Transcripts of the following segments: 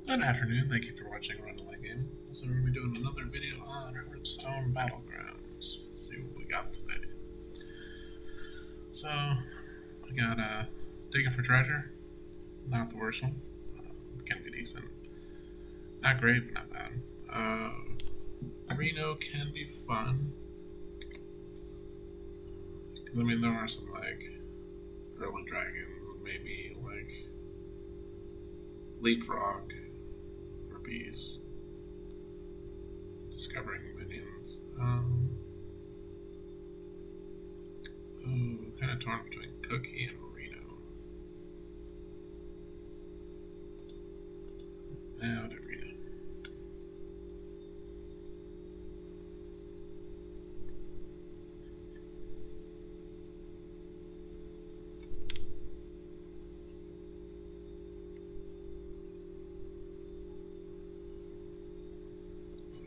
Good afternoon, thank you for watching Rundlii game. So we're going to be doing another video on Hearthstone Battlegrounds. Let's see what we got today. So, we got Digging for Treasure. Not the worst one. Can be decent. Not great, but not bad. Reno can be fun. Because, I mean, there are some, like, early dragons, maybe, like, leapfrog, or bees, discovering minions. Kind of torn between Cookie and Reno. I'll do Reno.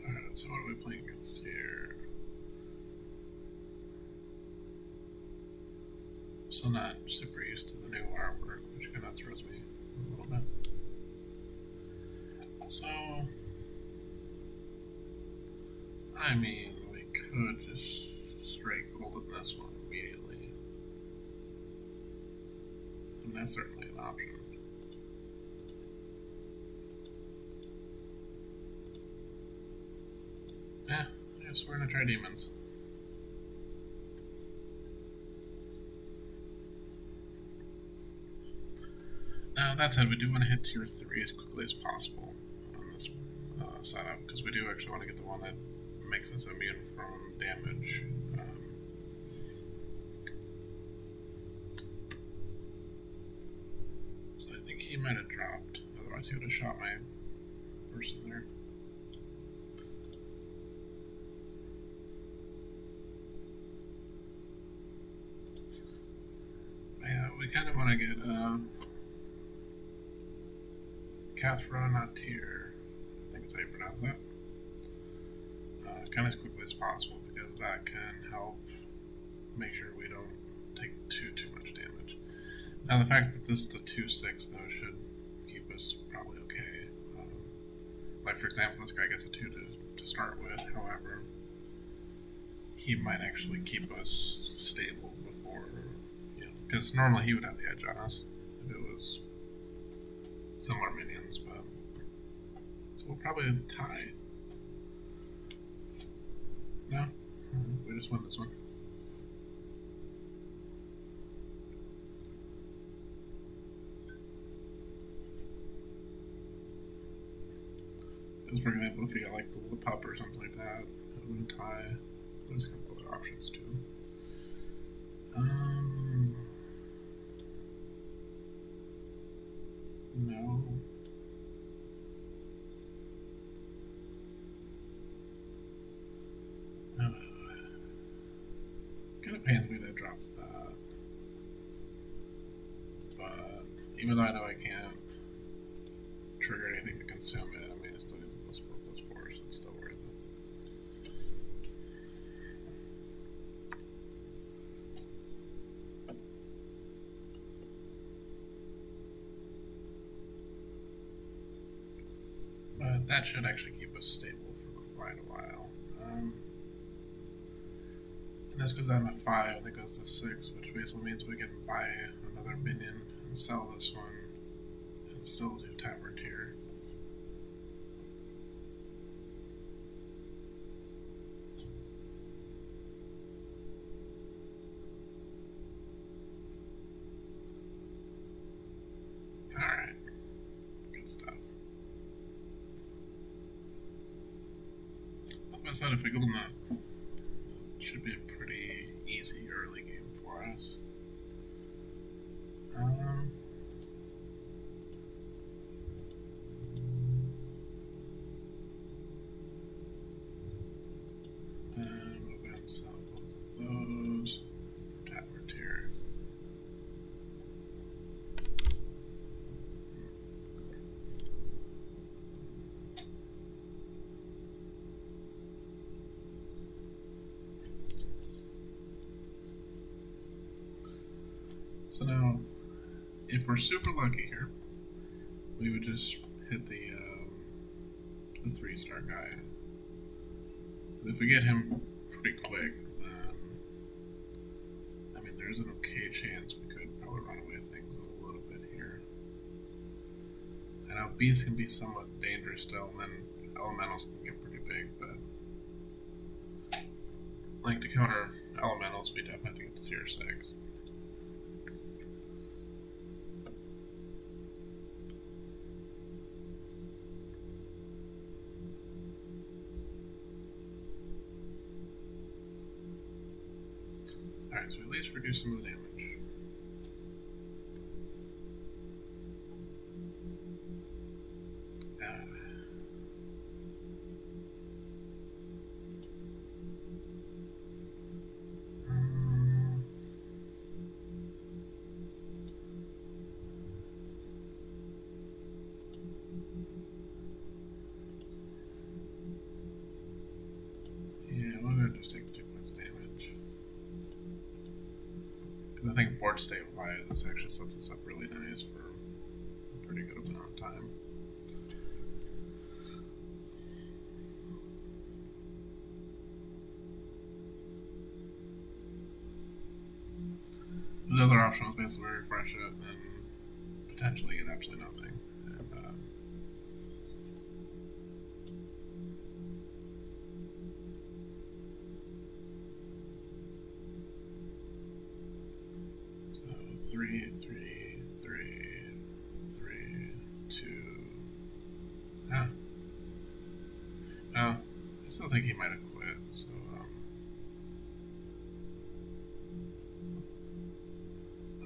Alright, so what are we playing against here? Still not super used to the new artwork, which kind of throws me a little bit. So, I mean, we could just straight golden this one immediately. And that's certainly an option. Yeah, I guess we're gonna try demons. Now, that said, we do want to hit tier 3 as quickly as possible on this setup, because we do actually want to get the one that makes us immune from damage. So I think he might have dropped, otherwise he would have shot my person there. But yeah, we kind of want to get Cathra, not tier, I think it's how you pronounce that, kind of as quickly as possible, because that can help make sure we don't take too much damage. Now the fact that this is the 2/6 though should keep us probably okay. Like for example, this guy gets a 2 to start with, however, he might actually keep us stable before, you know, because normally he would have the edge on us if it was similar minions, but so we'll probably tie. No? We just won this one. Because for example, if you got like the pup or something like that, it wouldn't tie. There's a couple other options too. No. Kind of pains me that it drops that. But even though I know I can't trigger anything to consume it, I mean, it still gives a +4/+4, so it's still worth it. But that should actually keep us stable for quite a while. And this goes down to 5, that goes to 6, which basically means we can buy another minion and sell this one and still do Tavern tier. Alright, good stuff. Like I said, if we go in that, it should be a pretty easy early game for us. And we'll go ahead and sell both of those. Tavern tier. So now, if we're super lucky here, we would just hit the the 3-star guy. If we get him pretty quick, then I mean, there's an okay chance we could probably run away with things a little bit here. I know bees can be somewhat dangerous still, and then elementals can get pretty big, but like to counter elementals, we definitely have to get to tier 6. Alright, so at least reduce some of the damage. Just take 2 points of damage. Because I think board state wise, this actually sets us up really nice for a pretty good amount of time. The other option was basically refresh it and potentially get absolutely nothing. And, so 3, 3, 3, 3, 2. Huh. No, I still think he might have quit, so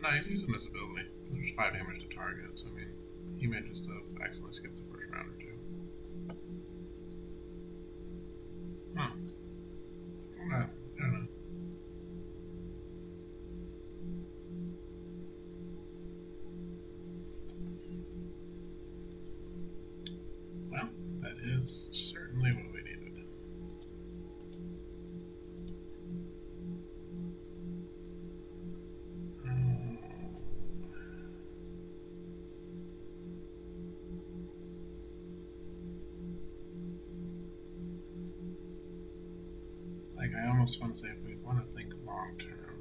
no, he's using this ability. There's 5 damage to target, so I mean, he may just have accidentally skipped the first round or 2. Huh. I don't know. Well, that is certainly what we needed. Like, I almost want to say if we want to think long term,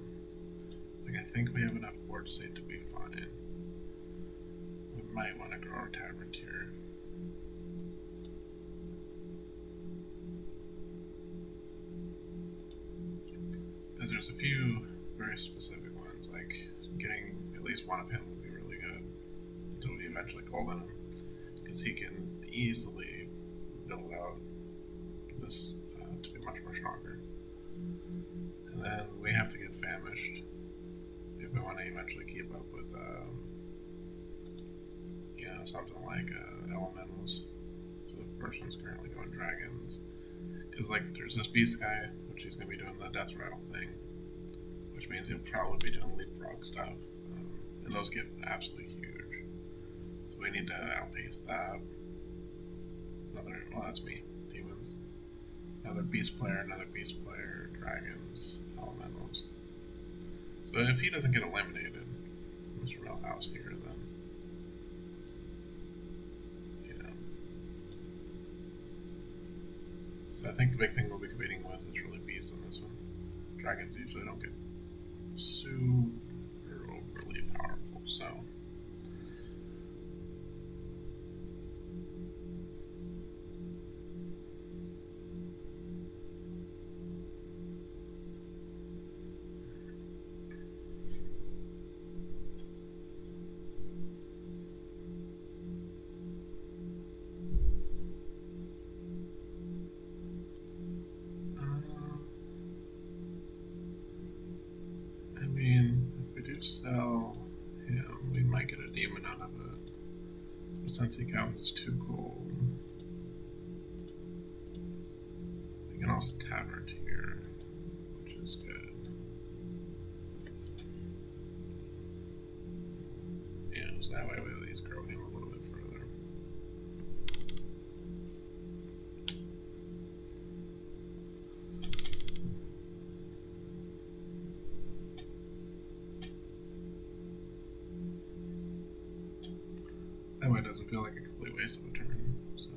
like I think we have enough board state to be fine. We might want to grow our tavern tier. Because there's a few very specific ones, like getting at least one of him would be really good until we eventually golden him, because he can easily build out this to be much more stronger. And then we have to get famished if we want to eventually keep up with, you know, something like elementals. So the first one's currently going dragons. Because, like, there's this beast guy, which he's going to be doing the death rattle thing, which means he'll probably be doing leapfrog stuff. And those get absolutely huge. So we need to outpace that. Another, well, that's me, demons. Another beast player, dragons, elementals. So if he doesn't get eliminated in this real house here, then, you know. So I think the big thing we'll be competing with is really beasts on this one. Dragons usually don't get super overly powerful, so. Sell him, we might get a demon out of it. But since he counts as 2 gold, we can also tavern here, which is good. Yeah, so that way we at least grow him a little bit further. That way it doesn't feel like a complete waste of a turn, so.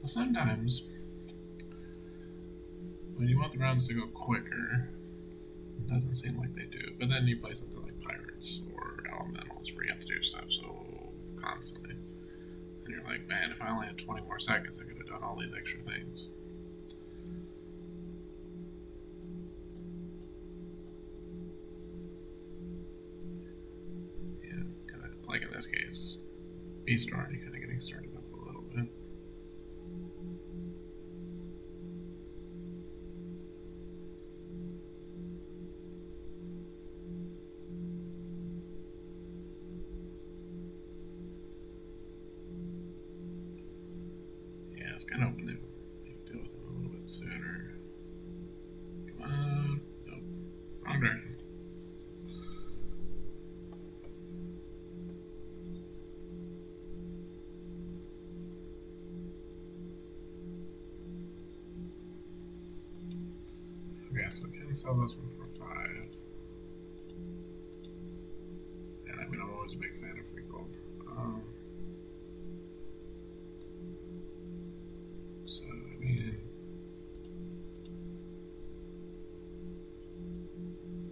sometimes, when you want the rounds to go quicker, it doesn't seem like they do. But then you play something like Pirates or Elementals where you have to do stuff so constantly. And you're like, man, if I only had 20 more seconds, I could have done all these extra things. Yeah, like in this case, Beast already kind of getting started up a little bit. It's kind of hoping they deal with him a little bit sooner. Come on. Nope. Wrong direction. Okay, so we can sell this one for 5. And I mean, I'm always a big fan of free gold. So, I mean,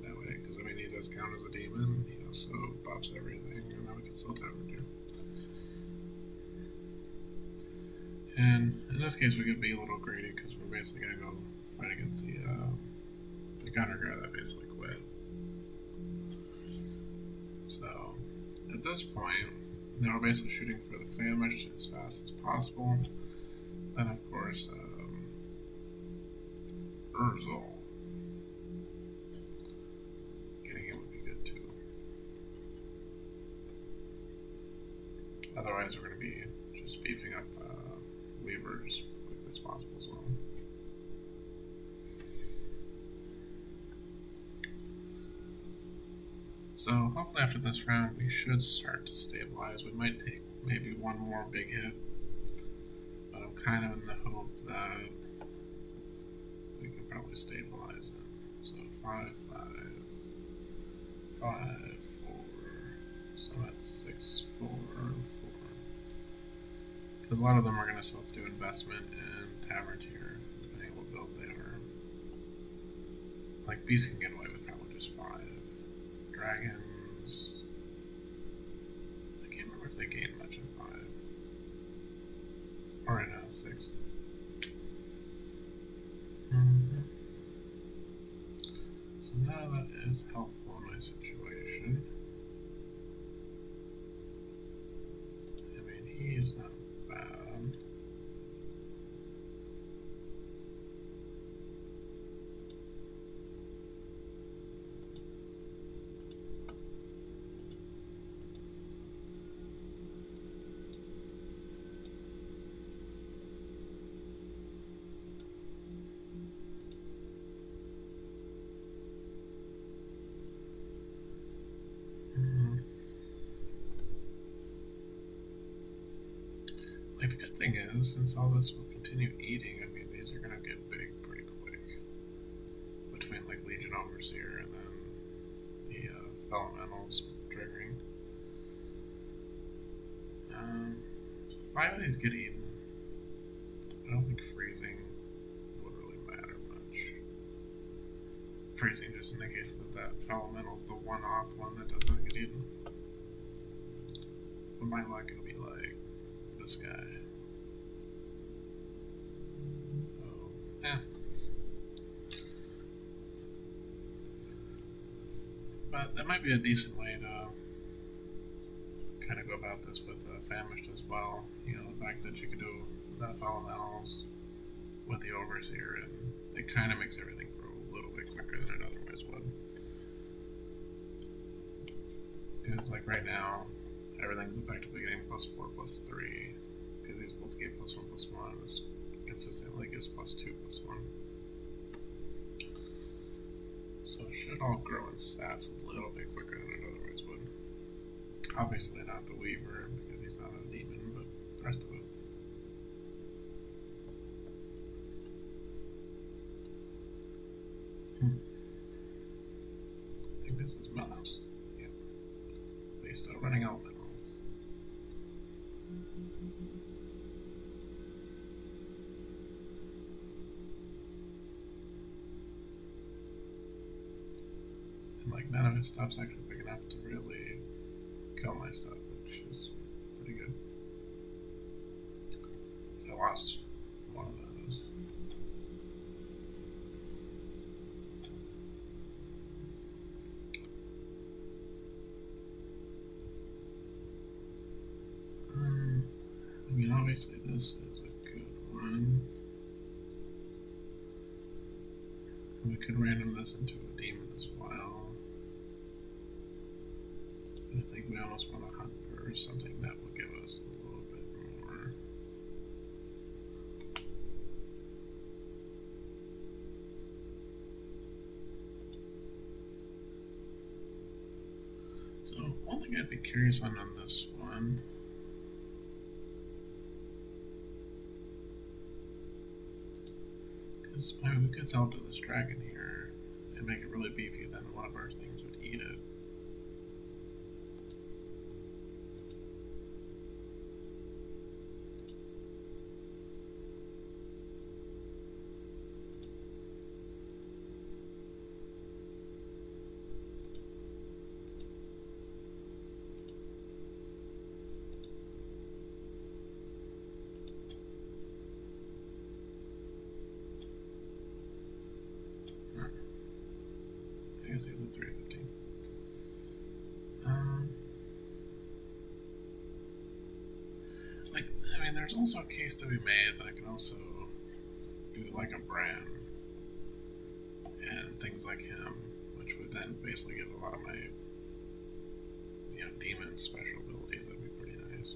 that way, because I mean, he does count as a demon, he also buffs everything, and then we can still tavern too. And in this case, we could be a little greedy because we're basically going to go fight against the gunner guy that basically quit. So, at this point, now we're basically shooting for the famished as fast as possible. Then, of course, Urzel. Getting it would be good too. Otherwise, we're going to be just beefing up Weavers as quickly as possible as well. So, hopefully after this round, we should start to stabilize. We might take maybe one more big hit, but I'm kind of in the hope that we can probably stabilize it. So 5, 5, 5, 4. So that's 6, 4, 4. Because a lot of them are going to still have to do investment in Tavern Tier, depending on what build they are. Like, Beast can get away with probably just 5. Dragons. I can't remember if they gain much in 5. Or in 6. So now that is helpful in my situation. I mean, he is not bad. Like, the good thing is, since all this will continue eating, I mean, these are going to get big pretty quick. Between, like, Legion Overseer and then the Elementals triggering. So 5 of these get eaten. I don't think freezing would really matter much. Freezing just indicates that Elemental is the one-off one that does not get eaten. But my luck it'll be like this guy. Oh, yeah. But that might be a decent way to kind of go about this with Famished as well. You know, the fact that you could do enough elementals with the Overseer, and it kind of makes everything grow a little bit quicker than it otherwise would. Because, like, right now, everything's effectively getting +4, +3, because these bolts gave +1, +1, and this consistently gives +2, +1. So it should all grow in stats a little bit quicker than it otherwise would. Obviously not the Weaver, because he's not a demon, but the rest of it. I think this is Menos. Yeah. So he's still running elementals. like none of his stuff's actually big enough to really kill my stuff, which is pretty good. So I lost one of those. I mean, obviously this is a good one. We could random this into a demon as well. But I think we almost want to hunt for something that will give us a little bit more. So, one thing I'd be curious on this one. Because we could sell to this dragon here and make it really beefy, then one of our things would eat it. I guess it was a 315. Like, I mean, there's also a case to be made that I can also do like a brand and things like him, which would then basically give a lot of my, demon special abilities. That'd be pretty nice.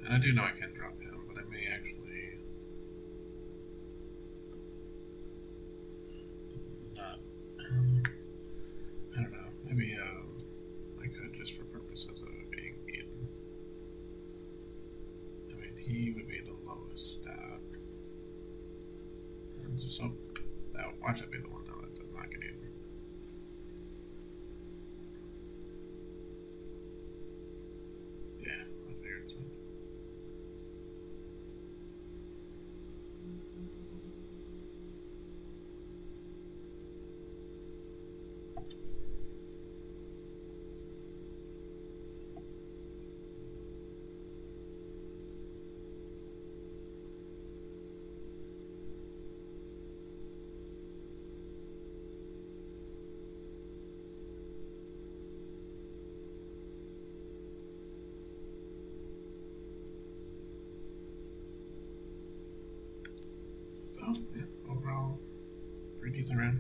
And I do know I can drop him, but I may actually. I don't know. Maybe I could just for purposes of it being eaten. I mean, he would be the lowest stat. And just hope that watch it be the one now that does not get eaten. Yeah, I figured it's one. So, yeah, overall, pretty decent round.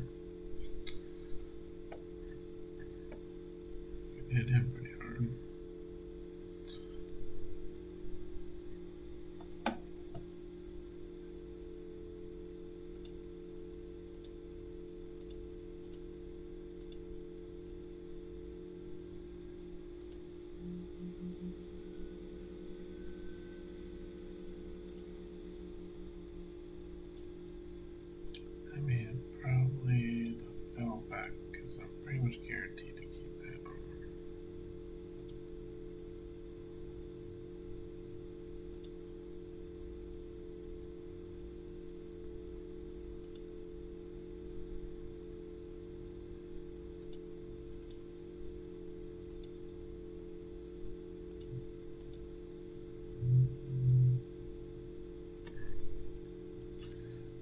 We hit him pretty hard. Guaranteed to keep him.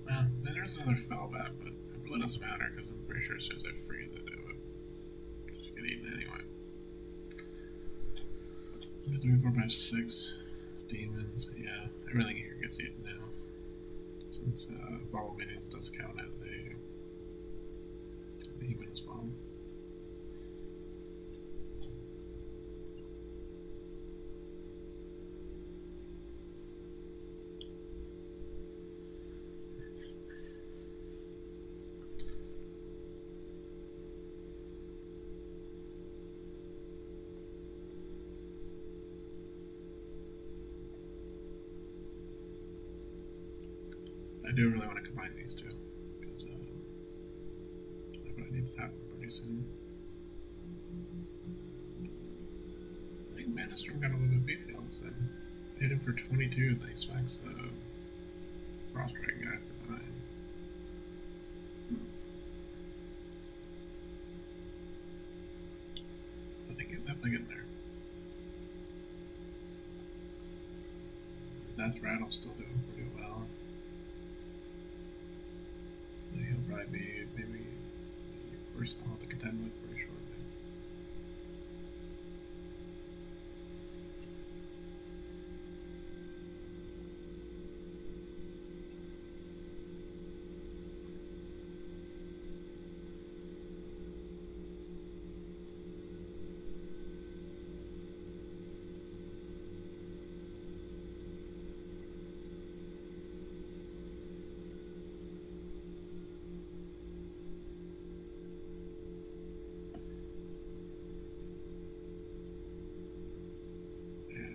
Well, there's another fallback, but it really doesn't matter because I'm pretty sure as soon as I freeze it, it would just get eaten anyway. 3, 4, 5, 6 demons. Yeah, everything here gets eaten now. Since ball of minions does count as a demon as well. I do really want to combine these two, because I really need to happen pretty soon. I think Mana Storm got a little bit beefy all of a sudden. Hit him for 22, and then he smacks the Frost Dragon guy for 9. think he's definitely getting there. Death Rattle's still doing pretty well. He'll probably be maybe the person I'll have to contend with pretty shortly.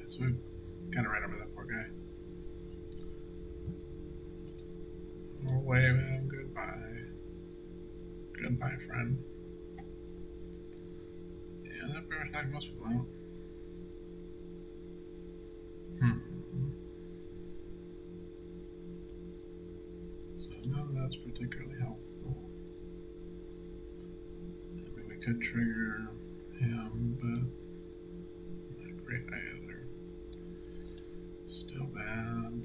So we kind of ran over that poor guy. We'll wave him goodbye. Goodbye, friend. Yeah, that pretty much knocked most people out. So none of that's particularly helpful. I mean, we could trigger him, but not great either. Still bad.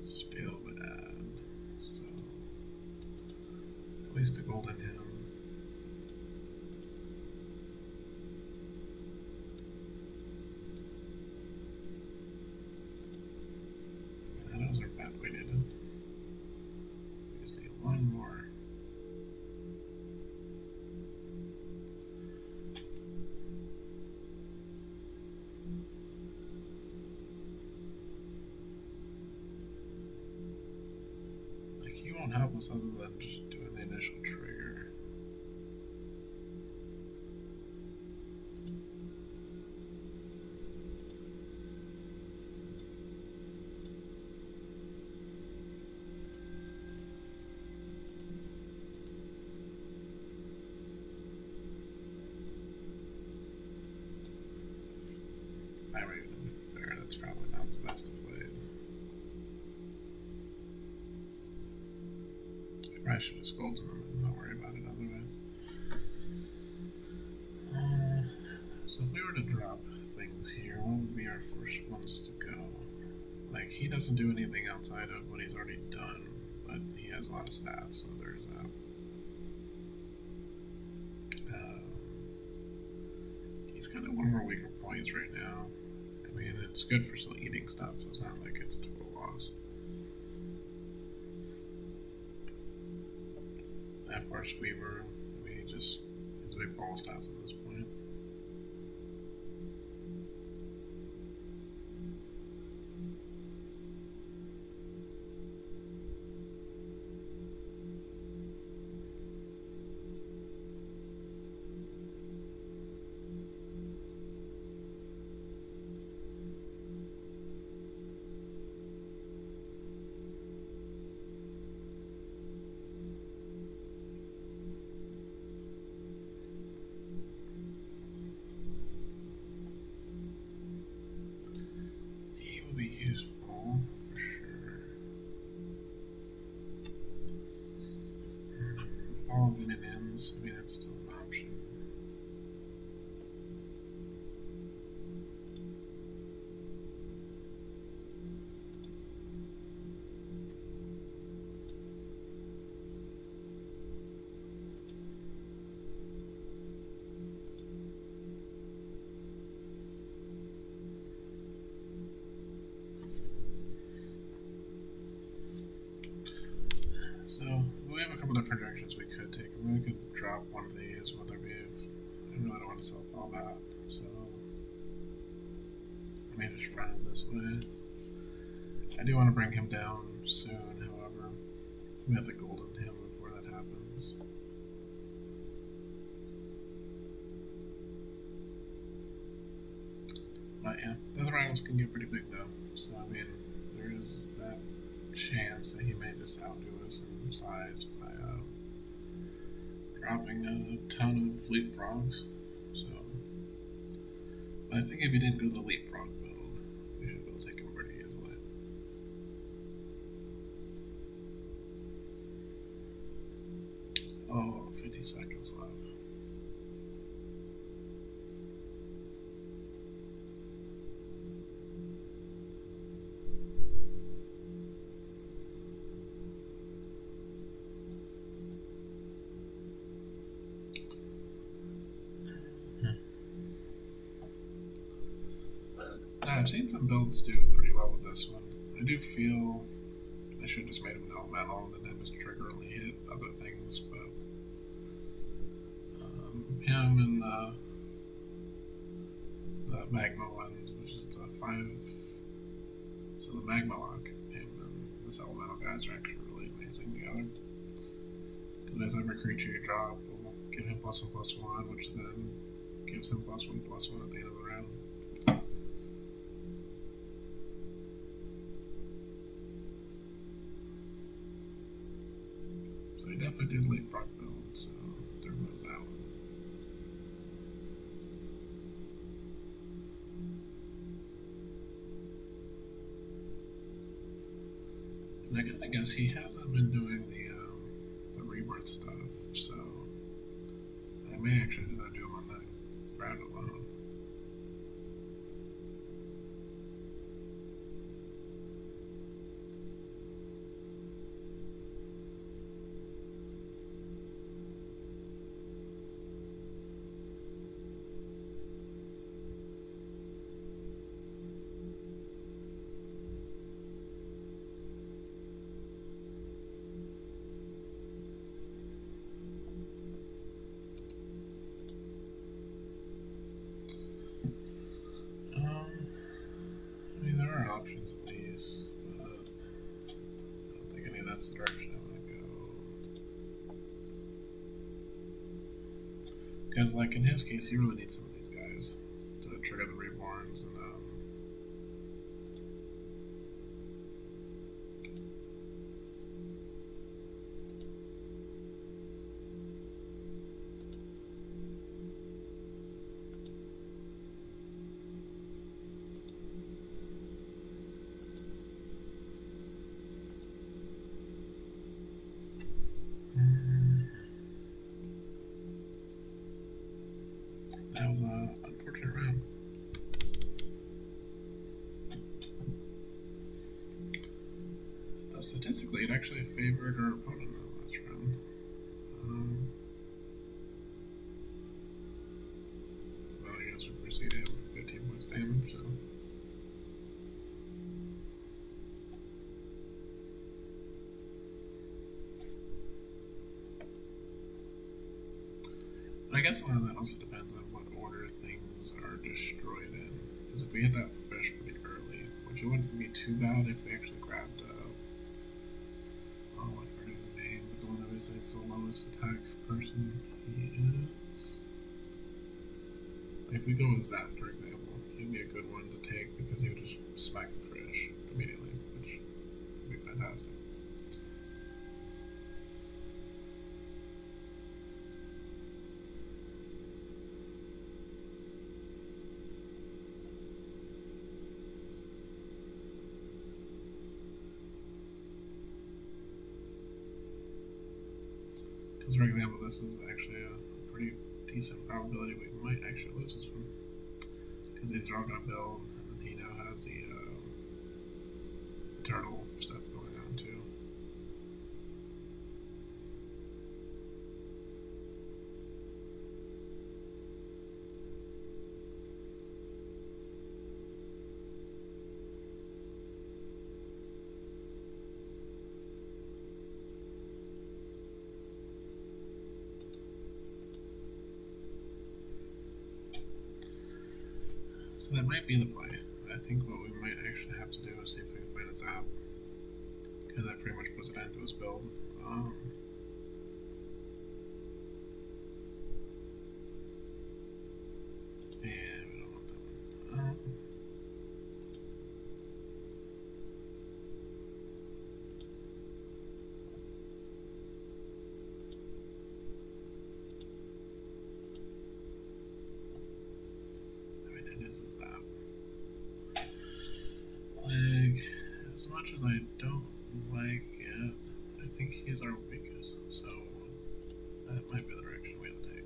Still bad. So, at least a golden him. Those are bad. We just need one more. He won't help us other than just doing the initial trigger. I mean, to be fair, that's probably not the best of ways. I should have scolded him and not worry about it otherwise. So if we were to drop things here, what would be our first ones to go? Like, he doesn't do anything outside of what he's already done, but he has a lot of stats, so there's that. He's kind of one of our weaker points right now. I mean, it's good for still eating stuff, so it's not like it's a total loss. Of course, Weaver, I mean, he's a big ball of stats at this point. Be useful for sure. All of minions, I mean, it's still an option. So, we have a couple different directions we could take. I mean, we could drop one of these, whether we have, I really don't want to self-fall that, so I may just run it this way. I do want to bring him down soon, however. We have the golden him before that happens. But yeah, Death Rattles can get pretty big though, so I mean, there is that chance that he may just outdo us in size by dropping a ton of leapfrogs. So, but I think if he didn't go the leapfrog build, we should be able to take him pretty easily. Oh, 50 seconds left. I've seen some builds do pretty well with this one. I do feel I should just made him an elemental and then have his trigger only hit other things, but him and the magma one was just a 5. So the magma lock, him and this elemental guys are actually really amazing together. Because every creature you drop will give him +1/+1, which then gives him +1/+1 at the end of the round. So he definitely did leapfrog build, so there goes that one. And I guess he hasn't been doing the rebirth stuff, so I may actually do him on that round alone. Options at least, but I don't think any of that's the direction I want to go. Because, like, in his case, he really needs some of these guys to trigger the reborns and that was an unfortunate round. Though statistically, it actually favored our opponent on this round. Well, I guess we proceeded with 15 points damage, so. But I guess a lot of that also depends on what order things are destroyed in. Because if we hit that fish pretty early, which it wouldn't be too bad if we actually grabbed, oh, I forget his name, but the one that basically hits the lowest attack person he is. Like if we go with Zapp, for example, he'd be a good one to take because he would just smack the fish immediately, which would be fantastic. Because, for example, this is actually a pretty decent probability we might actually lose this one. Because he's all going to build, and he now has the turtle stuff going on too. So that might be the play. I think what we might actually have to do is see if we can find a Zapp. Because that pretty much puts an end to his build. And we don't want that one. This is that. Like, as much as I don't like it, I think he's our weakest, so that might be the direction we have to take.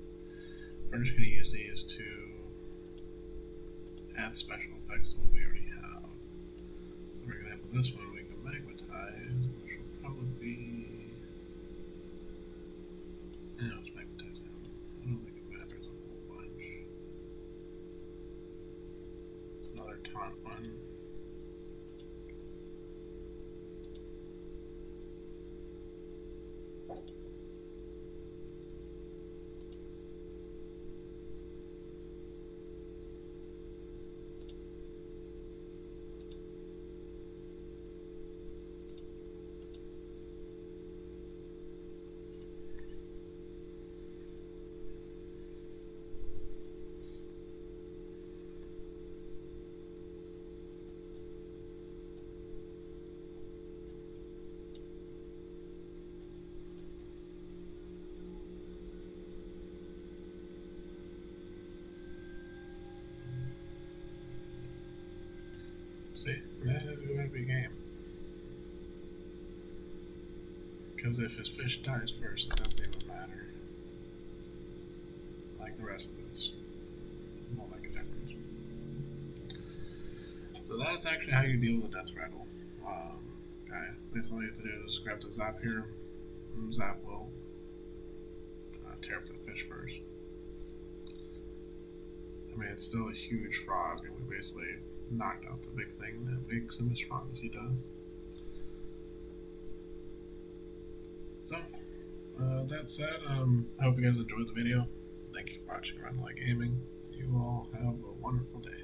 We're just going to use these to add special effects to what we already have. So for example, this one we can magnetize, which will probably be... No, let's magnetize him. I don't think it matters a whole bunch. Another taunt want one. See, that is going to be a game. Because if his fish dies first, it doesn't even matter. Like the rest of this. It won't make a difference. So that's actually how you deal with a death rattle. Okay, next all you have to do is grab the Zapp here. Zapp will tear up the fish first. I mean, it's still a huge frog, and we basically knocked out the big thing that makes him as strong as he does. So, that said, I hope you guys enjoyed the video. Thank you for watching Rundlii Gaming. You all have a wonderful day.